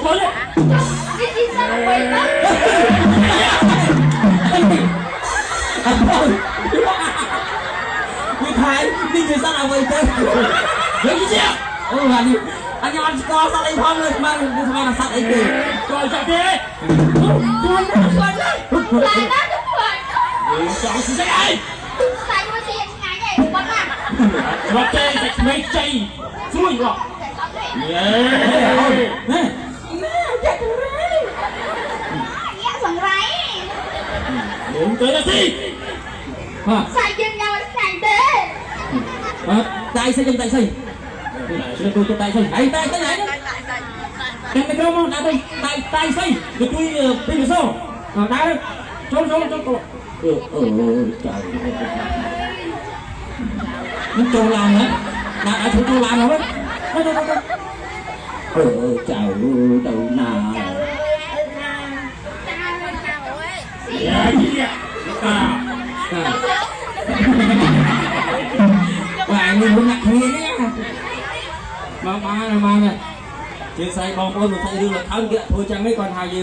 Thôi đấy. Đi sang quay đó. Quý thái đi người sao nào vậy tôi lấy cái gì ạ anh em ăn co sao anh phong lên mang là sao ấy kì coi sao thế Lại đó đúng rồi. chọn xin cái ai Sai mà tiền ngày này bắn à. và chơi sạch mấy chay xui rồi nè Nghe sẵn ráy. đến tới là gì Sai chân nhau sai thế. tay xây tay xây tôi tay xây tay tay cái này đấy cái cái không đã đây tay xây được tôi pin được sao đá đấy trốn trời nó trâu làm hả đã thử trâu làm rồi chào đầu nào và người muốn nặng hiền nhá mà nè chia sẻ con ơi một thầy đưa là tháo kia thôi chẳng mấy còn hài gì